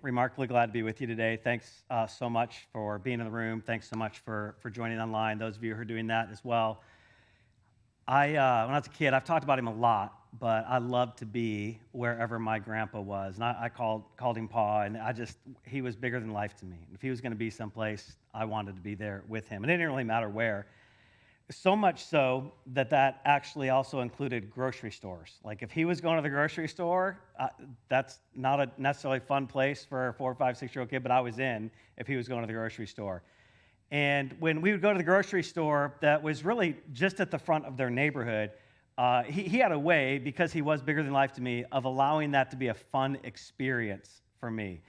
remarkably glad to be with you today. Thanks so much for being in the room. Thanks so much for joining online, those of you who are doing that as well. When I was a kid, I've talked about him a lot, but I loved to be wherever my grandpa was. And I called him Pa, and he was bigger than life to me. And if he was going to be someplace, I wanted to be there with him. And it didn't really matter where. So much so that actually also included grocery stores. Like if he was going to the grocery store, that's not a necessarily fun place for a 4, 5, 6-year-old kid, but I was in if he was going to the grocery store. And when we would go to the grocery store that was really just at the front of their neighborhood, he had a way, because he was bigger than life to me, of allowing that to be a fun experience for me.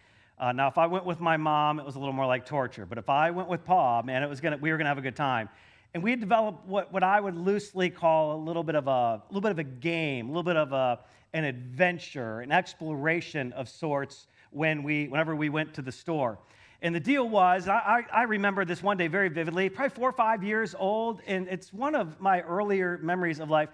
Now, if I went with my mom, it was a little more like torture. But if I went with Pa, man, we were gonna have a good time. And we had developed what I would loosely call a little bit of a game, a little bit of an adventure, an exploration of sorts whenever we went to the store. And the deal was, I remember this one day very vividly, probably 4 or 5 years old, and it's one of my earlier memories of life.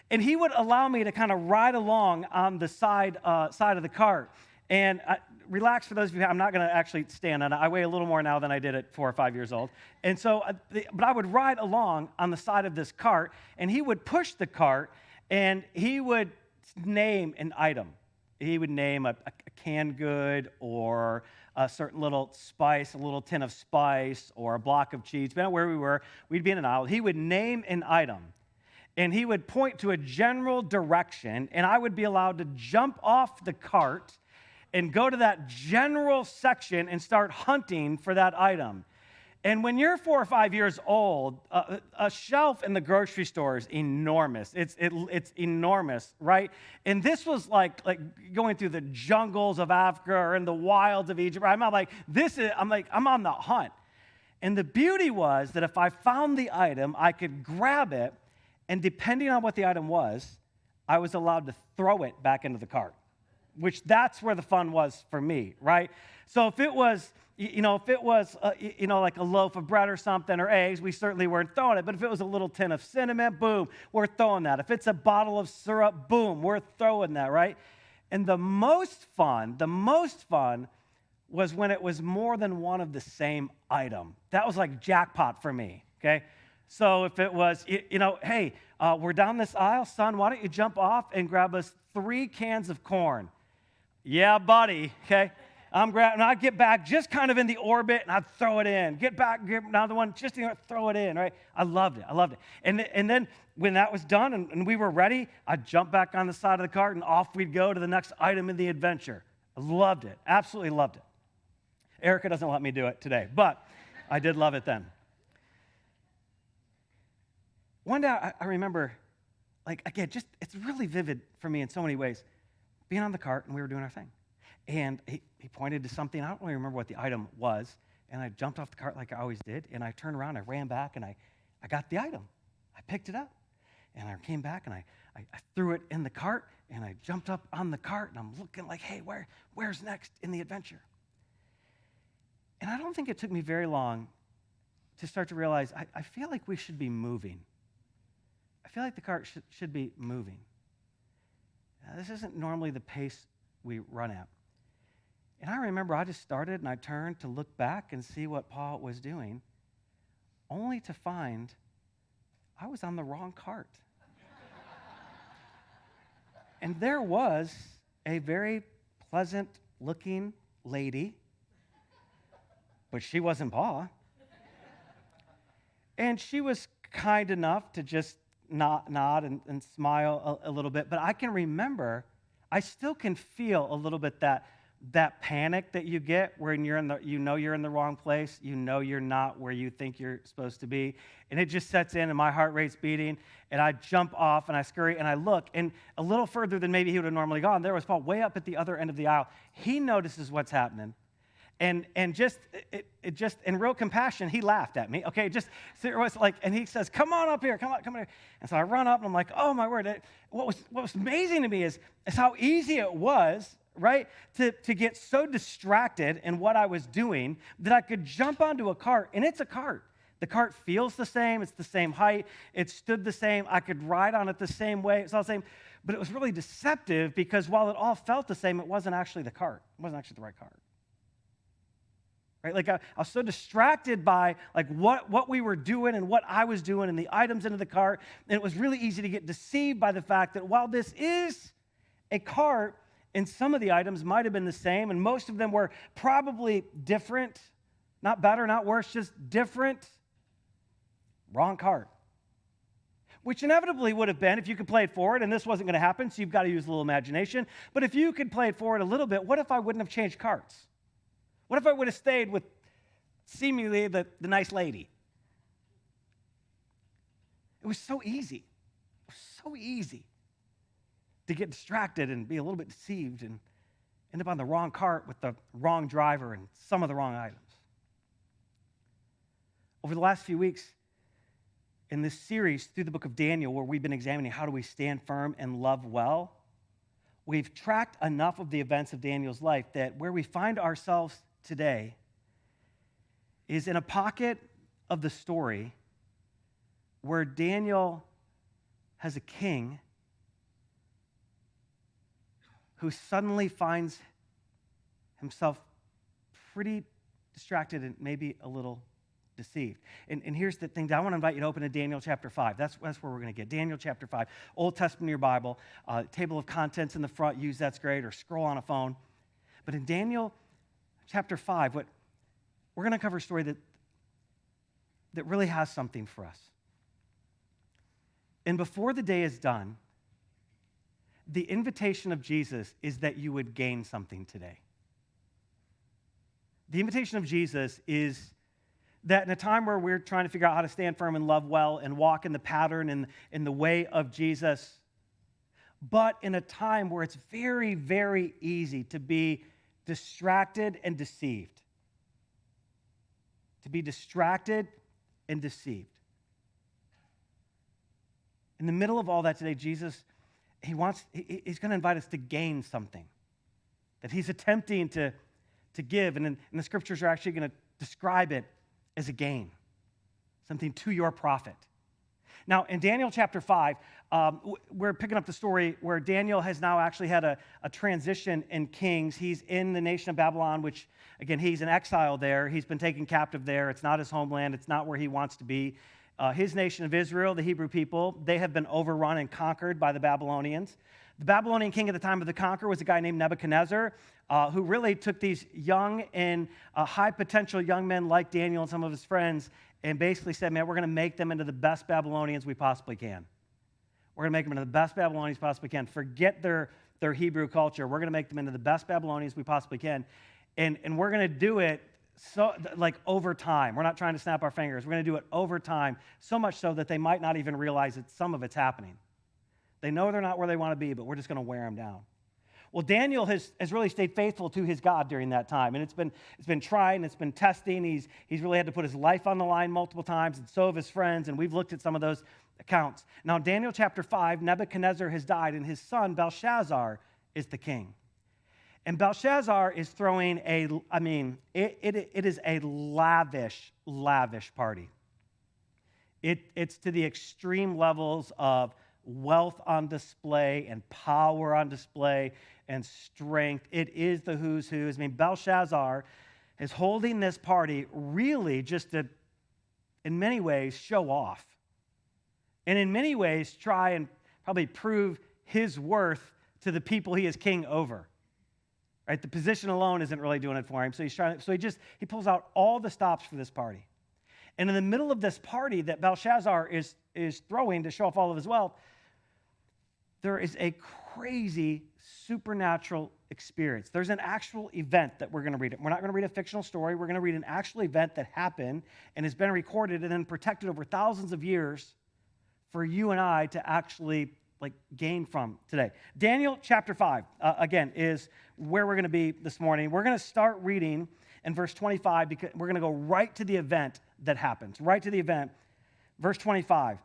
And he would allow me to kind of ride along on the side of the cart. And relax, for those of you, I'm not going to actually stand on it. I weigh a little more now than I did at 4 or 5 years old. And so, but I would ride along on the side of this cart, and he would push the cart, and he would name an item. He would name a canned good, or a certain little spice, a little tin of spice, or a block of cheese. Depending on where we were, we'd be in an aisle. He would name an item, and he would point to a general direction, and I would be allowed to jump off the cart and go to that general section and start hunting for that item. And when you're 4 or 5 years old, a shelf in the grocery store is enormous. It's enormous, right? And this was like going through the jungles of Africa or in the wilds of Egypt. I'm on the hunt. And the beauty was that if I found the item, I could grab it, and depending on what the item was, I was allowed to throw it back into the cart, which that's where the fun was for me, right? So if it was, like a loaf of bread or something, or eggs, we certainly weren't throwing it. But if it was a little tin of cinnamon, boom, we're throwing that. If it's a bottle of syrup, boom, we're throwing that, right? And the most fun was when it was more than one of the same item. That was like jackpot for me, okay? So if it was, hey, we're down this aisle, son, why don't you jump off and grab us 3 cans of corn? Yeah, buddy, okay? I'd get back just kind of in the orbit, and I'd throw it in. Get back, get another one, just throw it in, right? I loved it. And then when that was done and we were ready, I'd jump back on the side of the cart, and off we'd go to the next item in the adventure. I loved it, absolutely loved it. Erica doesn't let me do it today, but I did love it then. One day I remember, it's really vivid for me in so many ways, being on the cart, and we were doing our thing. And he pointed to something. I don't really remember what the item was. And I jumped off the cart like I always did. And I turned around, I ran back, and I got the item. I picked it up. And I came back, and I threw it in the cart. And I jumped up on the cart, and I'm looking like, hey, where's next in the adventure? And I don't think it took me very long to start to realize I feel like we should be moving. I feel like the cart should be moving. Now, this isn't normally the pace we run at. And I remember I just started, and I turned to look back and see what Pa was doing, only to find I was on the wrong cart. And there was a very pleasant-looking lady, but she wasn't Pa. And she was kind enough to just nod and smile a little bit. But I can remember, I still can feel a little bit that panic that you get when you're in the wrong place, you're not where you think you're supposed to be, and it just sets in, and my heart rate's beating, and I jump off, and I scurry, and I look, and a little further than maybe he would have normally gone, there was Paul way up at the other end of the aisle. He notices what's happening, and just in real compassion, he laughed at me. Okay, it was like, and he says, "Come on up here, come on here." And so I run up, and I'm like, "Oh my word!" What was amazing to me is how easy it was, right, to get so distracted in what I was doing that I could jump onto a cart, and it's a cart. The cart feels the same. It's the same height. It stood the same. I could ride on it the same way. It's all the same. But it was really deceptive because while it all felt the same, it wasn't actually the cart. It wasn't actually the right cart. right? Like I was so distracted by like what we were doing and what I was doing and the items into the cart. And it was really easy to get deceived by the fact that while this is a cart, and some of the items might have been the same, and most of them were probably different, not better, not worse, just different. Wrong cart. Which inevitably would have been if you could play it forward, and this wasn't going to happen, so you've got to use a little imagination. But if you could play it forward a little bit, what if I wouldn't have changed carts? What if I would have stayed with seemingly the nice lady? It was so easy. It was so easy to get distracted and be a little bit deceived and end up on the wrong cart with the wrong driver and some of the wrong items. Over the last few weeks in this series through the book of Daniel, where we've been examining how do we stand firm and love well, we've tracked enough of the events of Daniel's life that where we find ourselves today is in a pocket of the story where Daniel has a king who suddenly finds himself pretty distracted and maybe a little deceived. And here's the thing. I want to invite you to open to Daniel chapter 5. That's where we're going to get. Daniel chapter 5. Old Testament in your Bible. Table of contents in the front. Use that's great. Or scroll on a phone. But in Daniel chapter 5, we're going to cover a story that really has something for us. And before the day is done, the invitation of Jesus is that you would gain something today. The invitation of Jesus is that in a time where we're trying to figure out how to stand firm and love well and walk in the pattern and in the way of Jesus, but in a time where it's very, very easy to be distracted and deceived. To be distracted and deceived. In the middle of all that today, Jesus, he's going to invite us to gain something that he's attempting to give. And the scriptures are actually going to describe it as a gain, something to your profit. Now, in Daniel chapter 5, we're picking up the story where Daniel has now actually had a transition in kings. He's in the nation of Babylon, which, again, he's in exile there. He's been taken captive there. It's not his homeland. It's not where he wants to be. His nation of Israel, the Hebrew people, they have been overrun and conquered by the Babylonians. The Babylonian king at the time of the conquer was a guy named Nebuchadnezzar, who really took these young and high potential young men like Daniel and some of his friends and basically said, man, we're going to make them into the best Babylonians we possibly can. We're going to make them into the best Babylonians we possibly can. Forget their Hebrew culture. We're going to make them into the best Babylonians we possibly can. And we're going to do it so like over time. We're not trying to snap our fingers. We're going to do it over time, so much so that they might not even realize that some of it's happening. They know they're not where they want to be, but we're just going to wear them down. Well, Daniel has really stayed faithful to his God during that time, and it's been trying, it's been testing. He's really had to put his life on the line multiple times, and so have his friends, and we've looked at some of those accounts. Now, in Daniel chapter 5, Nebuchadnezzar has died, and his son Belshazzar is the king. And Belshazzar is throwing it is a lavish party. It's to the extreme levels of wealth on display and power on display and strength. It is the who's who. I mean, Belshazzar is holding this party really just to, in many ways, show off. And in many ways, try and probably prove his worth to the people he is king over. Right? The position alone isn't really doing it for him. So he pulls out all the stops for this party. And in the middle of this party that Belshazzar is throwing to show off all of his wealth, there is a crazy supernatural experience. There's an actual event that we're going to read. We're not going to read a fictional story. We're going to read an actual event that happened and has been recorded and then protected over thousands of years for you and I to actually gain from today. Daniel chapter 5, again, is where we're going to be this morning. We're going to start reading in verse 25 because we're going to go right to the event that happens. Right to the event. Verse 25.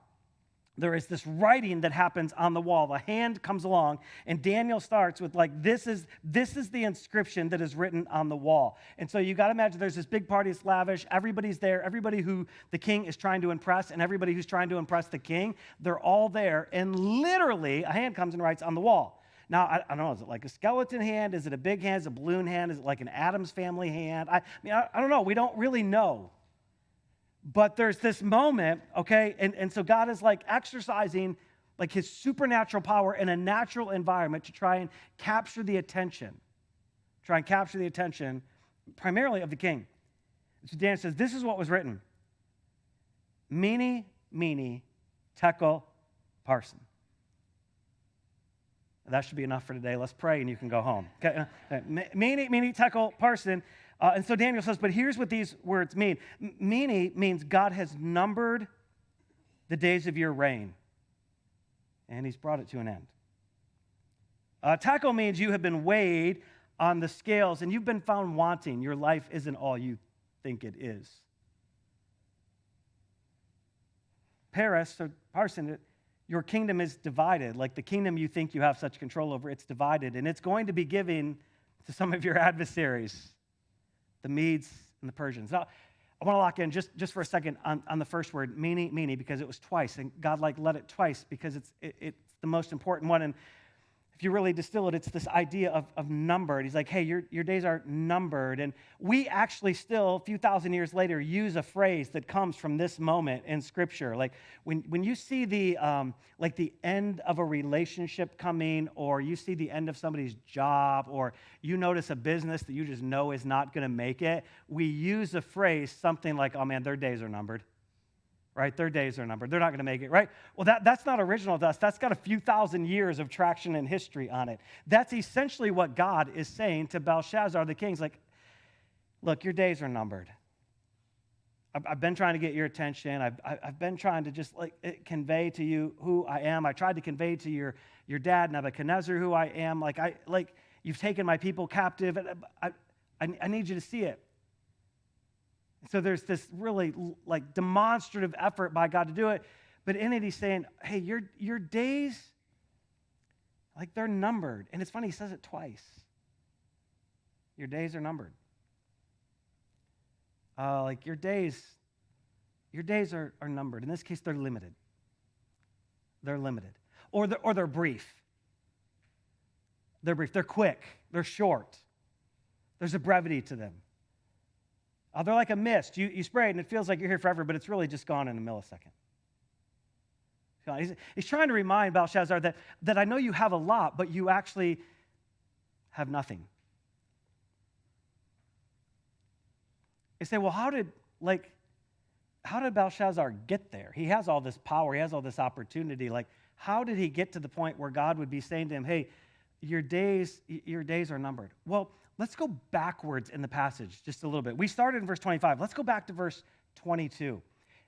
There is this writing that happens on the wall. A hand comes along, and Daniel starts with this is the inscription that is written on the wall. And so you got to imagine there's this big party, it's lavish. Everybody's there. Everybody who the king is trying to impress and everybody who's trying to impress the king, they're all there. And literally, a hand comes and writes on the wall. Now, I don't know, is it like a skeleton hand? Is it a big hand? Is it a balloon hand? Is it like an Addams Family hand? I don't know. We don't really know. But there's this moment, okay? And so God is like exercising like his supernatural power in a natural environment to try and capture the attention. Primarily of the king. So Daniel says, this is what was written. Mene, mene, tekel, parsin. That should be enough for today. Let's pray and you can go home. Okay? Mene, mene, tekel, parsin. And so Daniel says, but here's what these words mean. Mene means God has numbered the days of your reign, and he's brought it to an end. Tekel means you have been weighed on the scales, and you've been found wanting. Your life isn't all you think it is. Paris, or parsin, your kingdom is divided. Like the kingdom you think you have such control over, it's divided, and it's going to be given to some of your adversaries, the Medes and the Persians. Now, I want to lock in just for a second on the first word, mene, because it was twice, and God led it twice because it's the most important one. And if you really distill it, it's this idea of numbered. He's like, hey, your days are numbered. And we actually still, a few thousand years later, use a phrase that comes from this moment in Scripture. Like when you see the end of a relationship coming, or you see the end of somebody's job, or you notice a business that you just know is not going to make it, we use a phrase something like, oh man, their days are numbered. Right? Their days are numbered. They're not going to make it, right? Well, that's not original to us. That's got a few thousand years of traction and history on it. That's essentially what God is saying to Belshazzar, the king. He's like, look, your days are numbered. I've been trying to get your attention. I've been trying to just convey to you who I am. I tried to convey to your dad, Nebuchadnezzar, who I am. You've taken my people captive. I need you to see it. So there's this really demonstrative effort by God to do it. But in it, he's saying, hey, your days, they're numbered. And it's funny, he says it twice. Your days are numbered. Your days are numbered. In this case, they're limited. They're limited. Or they're brief. They're brief. They're quick. They're short. There's a brevity to them. They're like a mist. You spray it and it feels like you're here forever, but it's really just gone in a millisecond. He's trying to remind Belshazzar that I know you have a lot, but you actually have nothing. You say, well, how did Belshazzar get there? He has all this power. He has all this opportunity. How did he get to the point where God would be saying to him, hey, your days are numbered? Well, let's go backwards in the passage just a little bit. We started in verse 25. Let's go back to verse 22,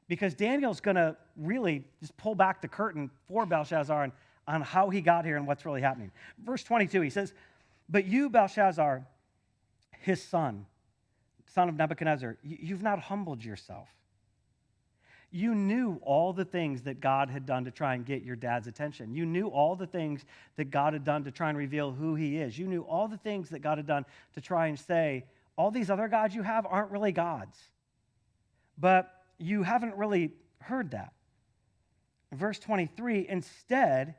because Daniel's going to really just pull back the curtain for Belshazzar on how he got here and what's really happening. Verse 22, he says, but you, Belshazzar, his son of Nebuchadnezzar, you've not humbled yourself. You knew all the things that God had done to try and get your dad's attention. You knew all the things that God had done to try and reveal who he is. You knew all the things that God had done to try and say, all these other gods you have aren't really gods. But you haven't really heard that. Verse 23, instead,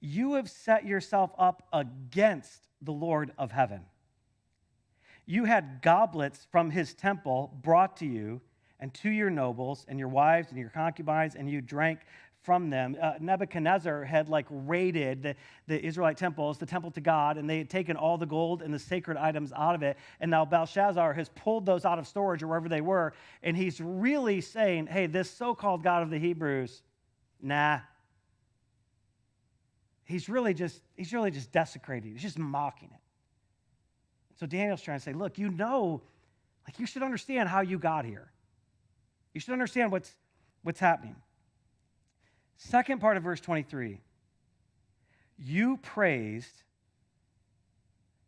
you have set yourself up against the Lord of heaven. You had goblets from his temple brought to you, and to your nobles and your wives and your concubines, and you drank from them. Nebuchadnezzar had raided the Israelite temples, the temple to God, and they had taken all the gold and the sacred items out of it. And now Belshazzar has pulled those out of storage or wherever they were, and he's really saying, hey, this so-called God of the Hebrews, nah. He's really just desecrating. He's just mocking it. So Daniel's trying to say, look, you should understand how you got here. You should understand what's happening. Second part of verse 23. You praised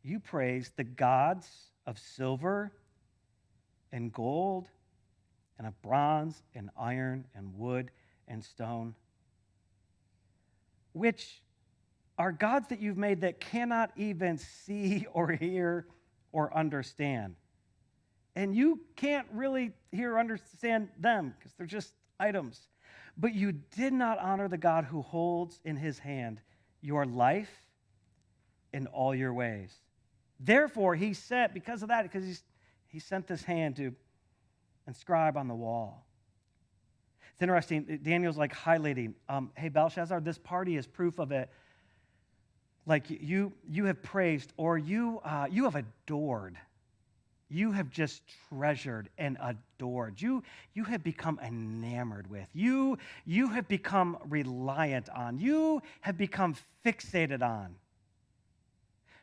the gods of silver and gold and of bronze and iron and wood and stone, which are gods that you've made that cannot even see or hear or understand. And you can't really hear or understand them because they're just items. But you did not honor the God who holds in his hand your life in all your ways. Therefore, he sent, because of that, because he sent this hand to inscribe on the wall. It's interesting. Daniel's like highlighting, hey, Belshazzar, this party is proof of it. Like you have praised, or you have adored. You have just treasured and adored. You have become enamored with. You have become reliant on. You have become fixated on.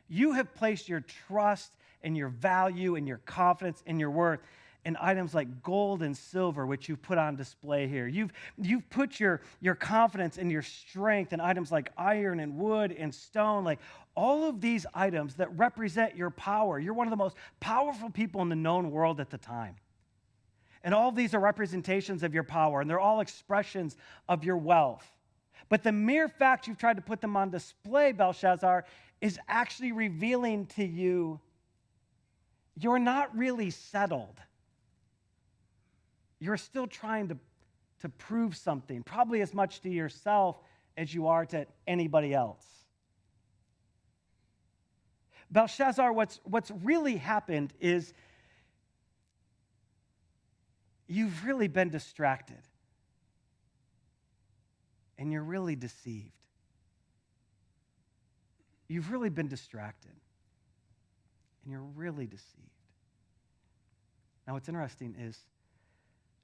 You have placed your trust and your value and your confidence and your worth in items like gold and silver, which you've put on display here. You've put your confidence and your strength in items like iron and wood and stone, like all of these items that represent your power. You're one of the most powerful people in the known world at the time. And all of these are representations of your power, and they're all expressions of your wealth. But the mere fact you've tried to put them on display, Belshazzar, is actually revealing to you you're not really settled. You're still trying to prove something, probably as much to yourself as you are to anybody else. Belshazzar, what's really happened is you've really been distracted. And you're really deceived. You've really been distracted. And you're really deceived. Now, what's interesting is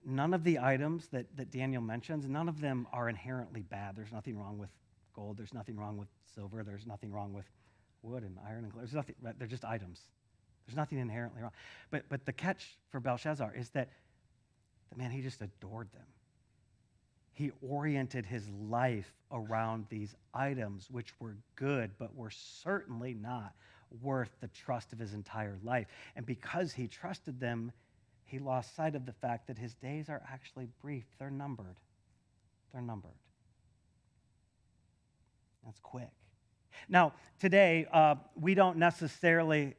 none of the items that Daniel mentions, none of them are inherently bad. There's nothing wrong with gold. There's nothing wrong with silver. There's nothing wrong with wood and iron and clay. There's nothing. They're just items. There's nothing inherently wrong. But the catch for Belshazzar is that man, he just adored them. He oriented his life around these items, which were good, but were certainly not worth the trust of his entire life. And because he trusted them, he lost sight of the fact that his days are actually brief. They're numbered. They're numbered. That's quick. Now, today, we don't necessarily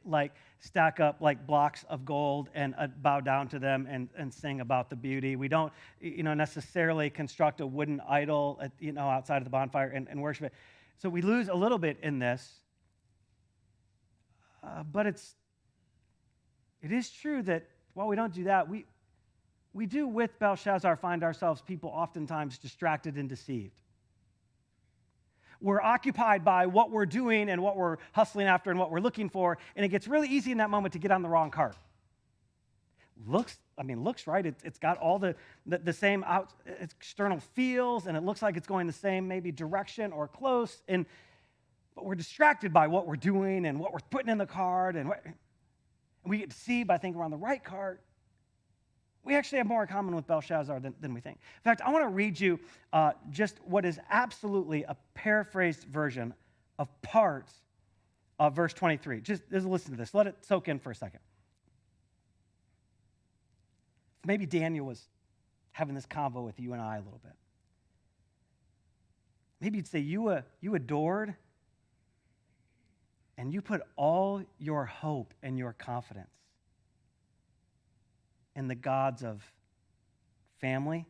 stack up blocks of gold and bow down to them and sing about the beauty. We don't, necessarily construct a wooden idol, outside of the bonfire and worship it. So we lose a little bit in this, but it is true that while we don't do that, we do with Belshazzar find ourselves people oftentimes distracted and deceived. We're occupied by what we're doing and what we're hustling after and what we're looking for, and it gets really easy in that moment to get on the wrong cart. Looks right. It's got all the same external feels, and it looks like it's going the same maybe direction or close, but we're distracted by what we're doing and what we're putting in the cart, and we get deceived by thinking we're on the right cart. We actually have more in common with Belshazzar than we think. In fact, I want to read you just what is absolutely a paraphrased version of parts of verse 23. Just listen to this. Let it soak in for a second. Maybe Daniel was having this convo with you and I a little bit. Maybe you'd say you adored and you put all your hope and your confidence in the gods of family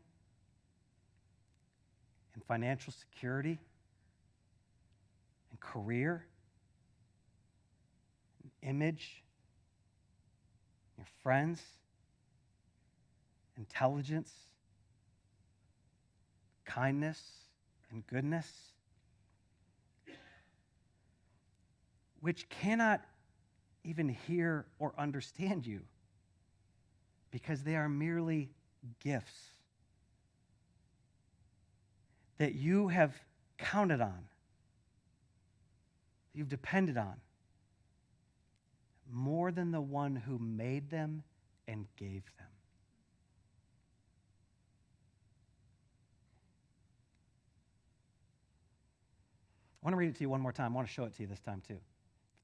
and financial security and career, and image, your friends, intelligence, kindness, and goodness, which cannot even hear or understand you, because they are merely gifts that you have counted on, you've depended on, more than the one who made them and gave them. I want to read it to you one more time. I want to show it to you this time too.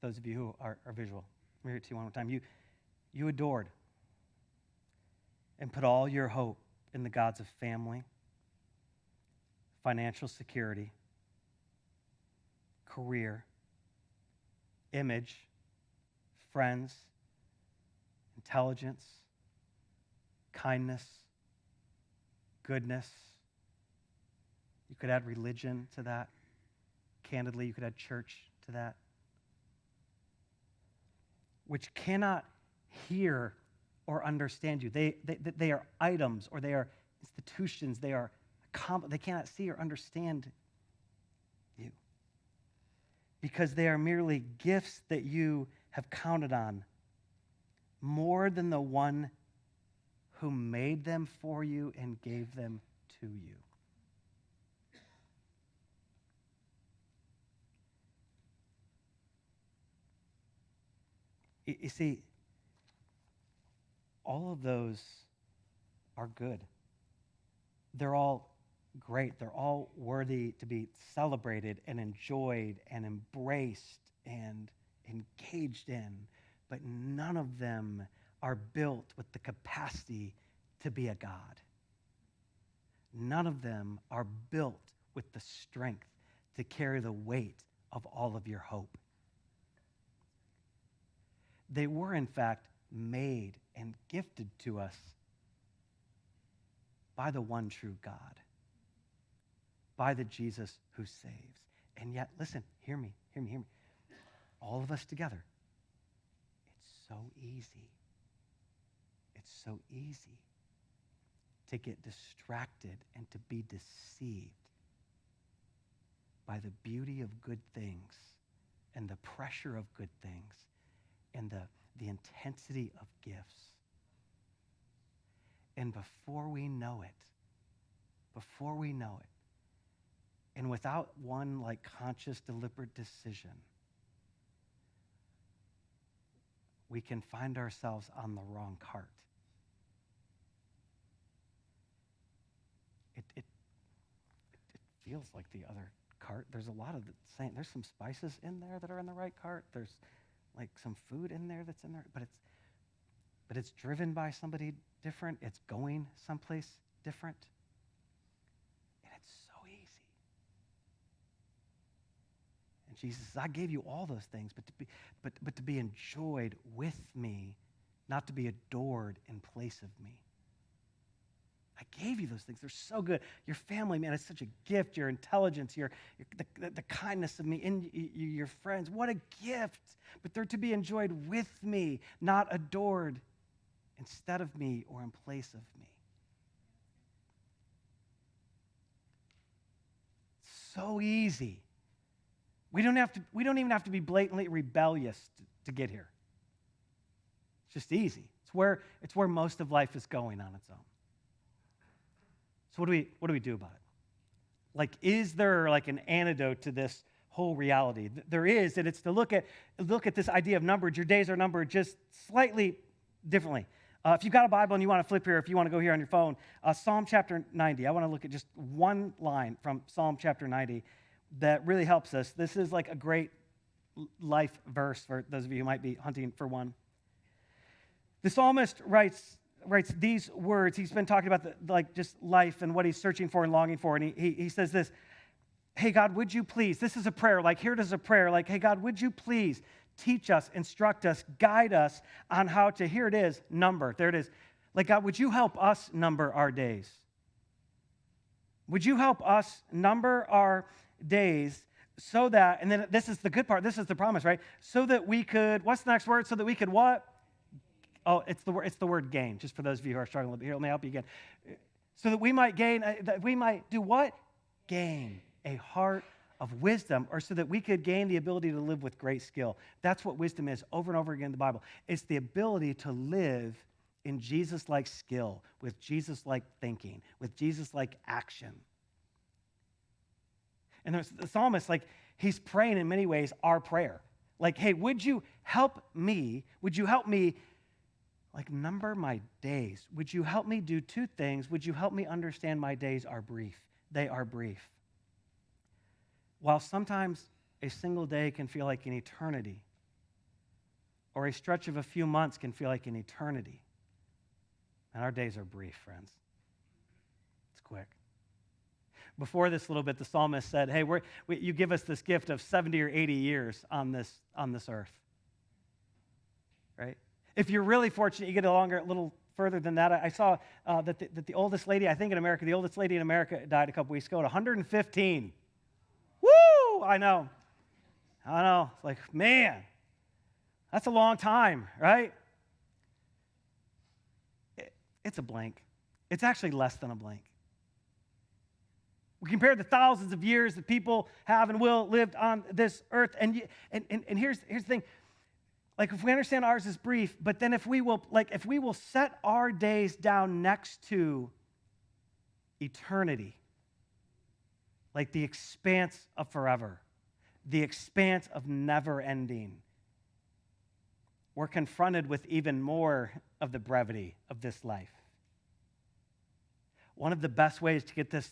For those of you who are visual, let me read it to you one more time. You adored and put all your hope in the gods of family, financial security, career, image, friends, intelligence, kindness, goodness. You could add religion to that. Candidly, you could add church to that. which cannot hear or understand you. They are items, or they are institutions. They cannot see or understand you, because they are merely gifts that you have counted on more than the one who made them for you and gave them to you. You see, all of those are good. They're all great. They're all worthy to be celebrated and enjoyed and embraced and engaged in, but none of them are built with the capacity to be a God. None of them are built with the strength to carry the weight of all of your hope. They were, in fact, made and gifted to us by the one true God, by the Jesus who saves. And yet, listen, hear me. All of us together, it's so easy. It's so easy to get distracted and to be deceived by the beauty of good things and the pressure of good things and the intensity of gifts. And before we know it, and without one like conscious, deliberate decision, we can find ourselves on the wrong cart. It feels like the other cart. There's a lot of the same. There's some spices in there that are in the right cart. There's like some food in there that's in there, but it's driven by somebody different. It's going someplace different. And it's so easy. And Jesus says, I gave you all those things, but to be enjoyed with me, not to be adored in place of me. I gave you those things. They're so good. Your family, man, it's such a gift. Your intelligence, the kindness of me, and your friends. What a gift. But they're to be enjoyed with me, not adored instead of me or in place of me. So easy. We don't even have to be blatantly rebellious to get here. It's just easy. It's where most of life is going on its own. So what do we do about it? Like, is there like an antidote to this whole reality? There is, and it's to look at this idea of numbered. Your days are numbered just slightly differently. If you've got a Bible and you want to flip here, if you want to go here on your phone, Psalm chapter 90. I want to look at just one line from Psalm chapter 90 that really helps us. This is like a great life verse for those of you who might be hunting for one. The psalmist writes these words. He's been talking about just life and what he's searching for and longing for. And he says this, hey, God, would you please, this is a prayer, like here it is a prayer, like, hey, God, would you please teach us, instruct us, guide us on how to, here it is, number. There it is. Like, God, would you help us number our days? Would you help us number our days so that, and then this is the good part, this is the promise, right? So that we could, what's the next word? So that we could what? Oh, it's the word gain, just for those of you who are struggling. Here, let me help you again. So that we might gain, that we might do what? Gain a heart of wisdom, or so that we could gain the ability to live with great skill. That's what wisdom is over and over again in the Bible. It's the ability to live in Jesus-like skill, with Jesus-like thinking, with Jesus-like action. And there's the psalmist, like, he's praying in many ways our prayer. Like, hey, would you help me? Would you help me like number my days? Would you help me do two things? Would you help me understand my days are brief? They are brief. While sometimes a single day can feel like an eternity, or a stretch of a few months can feel like an eternity, and our days are brief, friends. It's quick. Before this little bit, the psalmist said, hey, you give us this gift of 70 or 80 years on this earth, right? If you're really fortunate, you get a little further than that. I saw that the oldest lady, I think in America, the oldest lady in America died a couple weeks ago at 115. Woo! I know. It's like, man, That's a long time, right? It's a blank. It's actually less than a blank. We compare the thousands of years that people have and will lived on this earth. And here's the thing. Like, if we understand ours is brief, but then if we will set our days down next to eternity, like the expanse of forever, the expanse of never ending, we're confronted with even more of the brevity of this life. One of the best ways to get this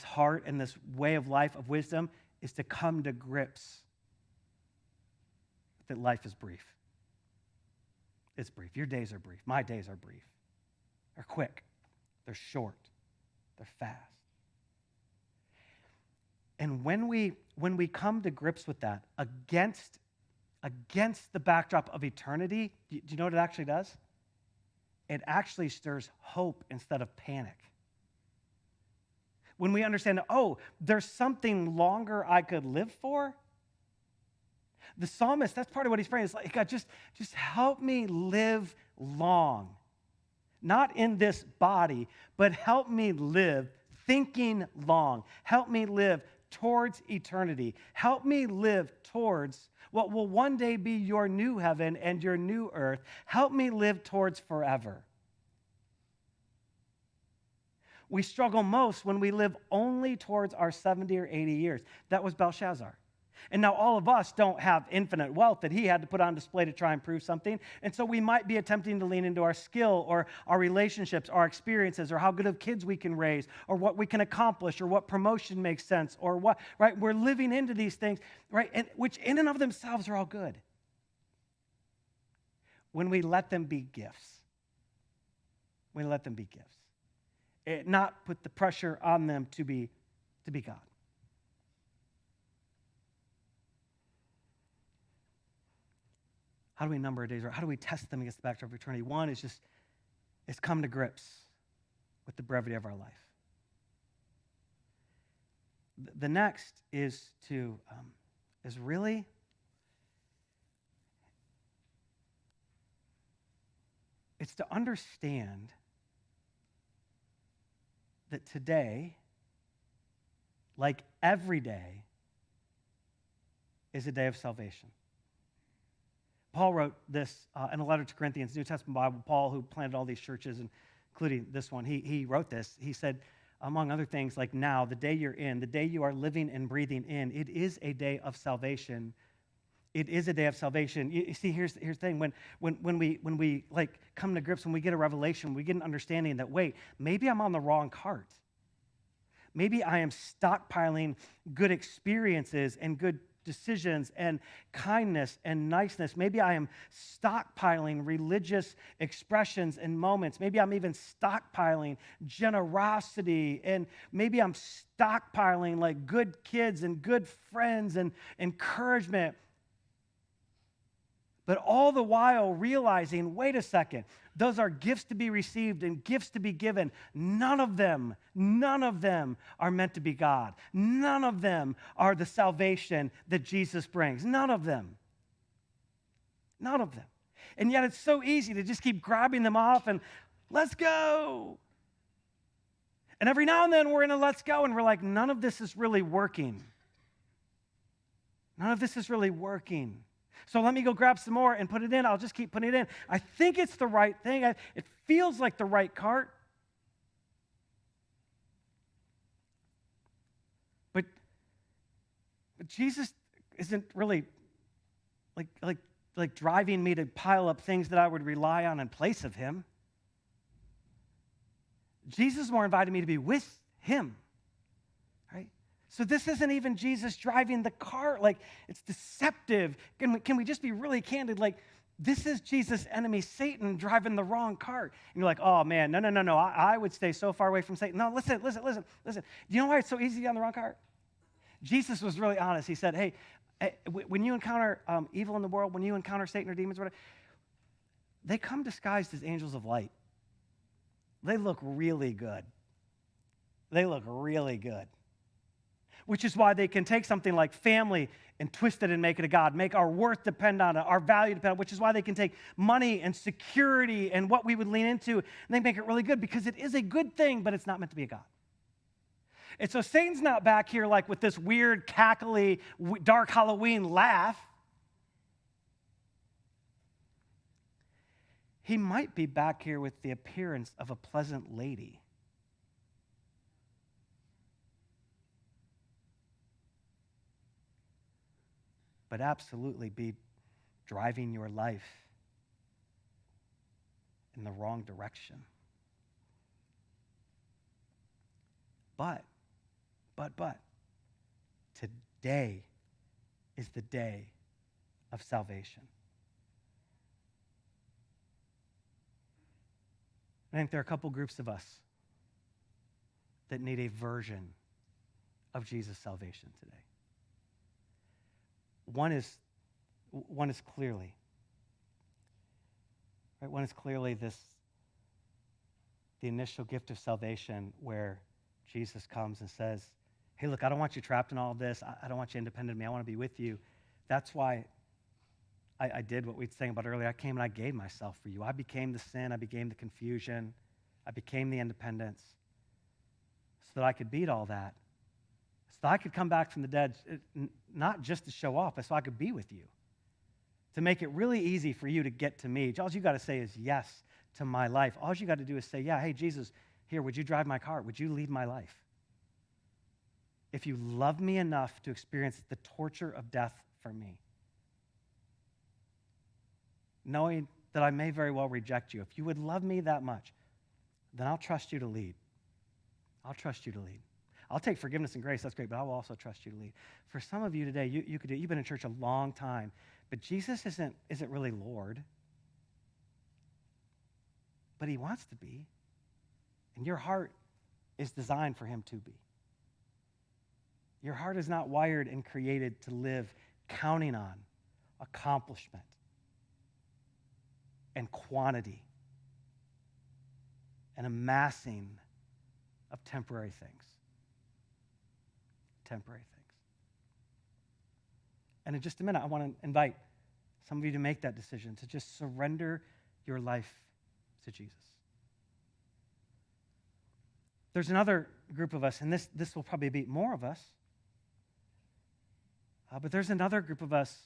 heart and this way of life of wisdom is to come to grips that life is brief. It's brief. Your days are brief. My days are brief. They're quick. They're short. They're fast. And when we come to grips with that against the backdrop of eternity, do you know what it actually does? It actually stirs hope instead of panic. When we understand, oh, there's something longer I could live for. The psalmist, that's part of what he's praying. It's like, God, just help me live long. Not in this body, but help me live thinking long. Help me live towards eternity. Help me live towards what will one day be your new heaven and your new earth. Help me live towards forever. We struggle most when we live only towards our 70 or 80 years. That was Belshazzar. And now all of us don't have infinite wealth that he had to put on display to try and prove something. And so we might be attempting to lean into our skill or our relationships, our experiences, or how good of kids we can raise, or what we can accomplish, or what promotion makes sense, or what, right? We're living into these things, right? And which in and of themselves are all good. When we let them be gifts. When we let them be gifts. Not put the pressure on them to be God. How do we number our days? Or how do we test them against the backdrop of eternity? One is come to grips with the brevity of our life. The next is really it's to understand that today, like every day, is a day of salvation. Paul wrote this in a letter to Corinthians, New Testament Bible. Paul, who planted all these churches, including this one, he wrote this. He said, among other things, like now, the day you're in, the day you are living and breathing in, it is a day of salvation. It is a day of salvation. You see, here's the thing. When we like come to grips, when we get a revelation, we get an understanding that, wait, maybe I'm on the wrong cart. Maybe I am stockpiling good experiences and good decisions and kindness and niceness. Maybe I am stockpiling religious expressions and moments. Maybe I'm even stockpiling generosity, and maybe I'm stockpiling like good kids and good friends and encouragement. But all the while realizing, wait a second, those are gifts to be received and gifts to be given. None of them are meant to be God. None of them are the salvation that Jesus brings. None of them. None of them. And yet it's so easy to just keep grabbing them off and let's go. And every now and then we're in a let's go and we're like, none of this is really working. None of this is really working. So let me go grab some more and put it in. I'll just keep putting it in. I think it's the right thing. It feels like the right cart. But Jesus isn't really like driving me to pile up things that I would rely on in place of him. Jesus more invited me to be with him. So this isn't even Jesus driving the cart. Like, it's deceptive. Can we just be really candid? Like, this is Jesus' enemy, Satan, driving the wrong cart. And you're like, oh, man, no. I would stay so far away from Satan. No, listen. Do you know why it's so easy to get on the wrong cart? Jesus was really honest. He said, hey, when you encounter evil in the world, when you encounter Satan or demons or whatever, they come disguised as angels of light. They look really good. which is why they can take something like family and twist it and make it a God, make our worth depend on it, our value depend on it, which is why they can take money and security and what we would lean into, and they make it really good because it is a good thing, but it's not meant to be a God. And so Satan's not back here like with this weird, cackly, dark Halloween laugh. He might be back here with the appearance of a pleasant lady. But absolutely be driving your life in the wrong direction. But, today is the day of salvation. I think there are a couple groups of us that need a version of Jesus' salvation today. One is clearly, right? One is clearly the initial gift of salvation where Jesus comes and says, hey, look, I don't want you trapped in all of this. I don't want you independent of me. I want to be with you. That's why I did what we were saying about earlier. I came and I gave myself for you. I became the sin. I became the confusion. I became the independence so that I could beat all that. So that I could come back from the dead, not just to show off, but so I could be with you. To make it really easy for you to get to me. All you got to say is yes to my life. All you got to do is say, yeah, hey, Jesus, here, would you drive my car? Would you lead my life? If you love me enough to experience the torture of death for me, knowing that I may very well reject you, if you would love me that much, then I'll trust you to lead. I'll trust you to lead. I'll take forgiveness and grace, that's great, but I will also trust you to lead. For some of you today, you've been in church a long time, but Jesus isn't really Lord. But he wants to be. And your heart is designed for him to be. Your heart is not wired and created to live counting on accomplishment and quantity and amassing of temporary things. Temporary things. And in just a minute, I want to invite some of you to make that decision, to just surrender your life to Jesus. There's another group of us, and this will probably be more of us, but there's another group of us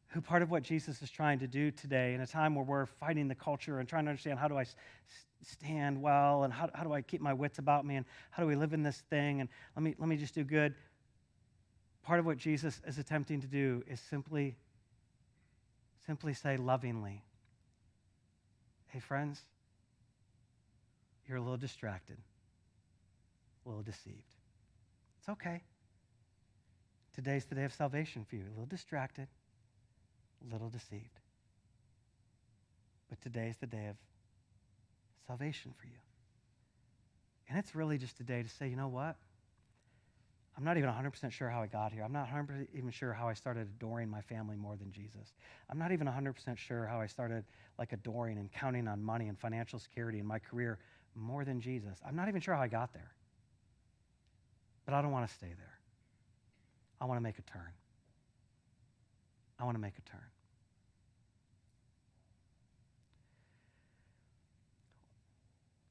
who part of what Jesus is trying to do today in a time where we're fighting the culture and trying to understand how do I stand well and how do I keep my wits about me and how do we live in this thing and let me just do good. Part of what Jesus is attempting to do is simply say lovingly, hey friends, you're a little distracted, a little deceived. It's okay. Today's the day of salvation for you. A little distracted, a little deceived. But today's the day of salvation for you. And it's really just a day to say, you know what? I'm not even 100% sure how I got here. I'm not 100% even sure how I started adoring my family more than Jesus. I'm not even 100% sure how I started adoring and counting on money and financial security in my career more than Jesus. I'm not even sure how I got there. But I don't want to stay there. I want to make a turn. I want to make a turn.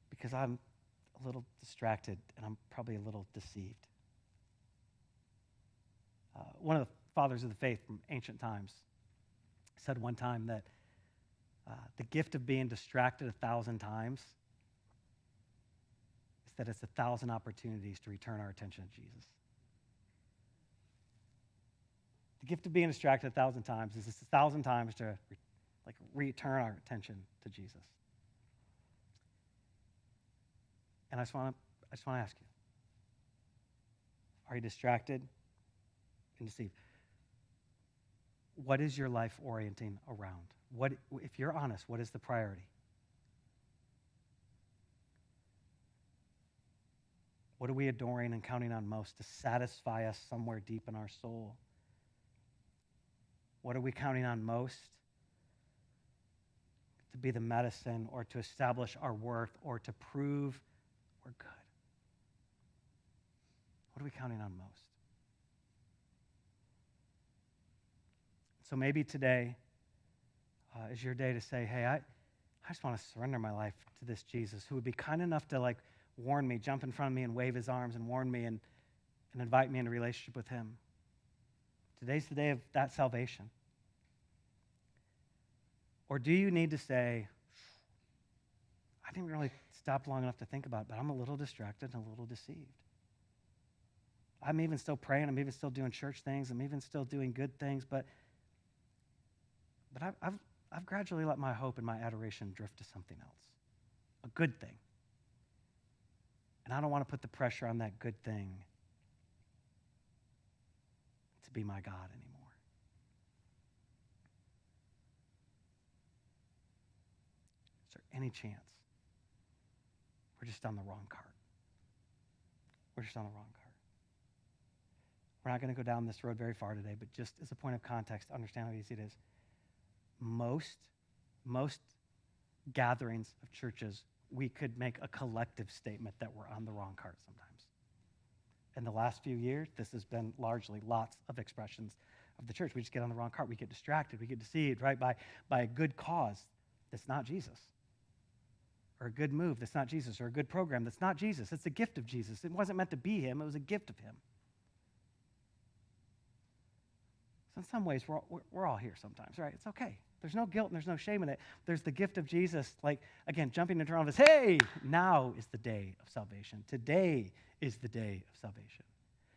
Because I'm a little distracted and I'm probably a little deceived. One of the fathers of the faith from ancient times said one time that the gift of being distracted 1,000 times is that it's 1,000 opportunities to return our attention to Jesus. The gift of being distracted 1,000 times is 1,000 times to return our attention to Jesus. And I just want to ask you, are you distracted and deceived? What is your life orienting around? What, if you're honest, what is the priority? What are we adoring and counting on most to satisfy us somewhere deep in our soul? What are we counting on most to be the medicine or to establish our worth or to prove we're good? What are we counting on most? So maybe today is your day to say, hey, I just want to surrender my life to this Jesus who would be kind enough to warn me, jump in front of me and wave his arms and warn me and invite me into relationship with him. Today's the day of that salvation. Or do you need to say, I didn't really stop long enough to think about it, but I'm a little distracted and a little deceived. I'm even still praying. I'm even still doing church things. I'm even still doing good things, but I've gradually let my hope and my adoration drift to something else, a good thing. And I don't want to put the pressure on that good thing to be my God anymore. Is there any chance we're just on the wrong cart? We're just on the wrong cart. We're not going to go down this road very far today, but just as a point of context, to understand how easy it is. Most gatherings of churches, we could make a collective statement that we're on the wrong cart sometimes. In the last few years, this has been largely lots of expressions of the church. We just get on the wrong cart. We get distracted. We get deceived, right, by a good cause that's not Jesus, or a good move that's not Jesus, or a good program that's not Jesus. It's a gift of Jesus. It wasn't meant to be him. It was a gift of him. So in some ways, we're all here sometimes, right? It's okay. There's no guilt and there's no shame in it. There's the gift of Jesus, again, jumping into front of us. Hey, now is the day of salvation. Today is the day of salvation.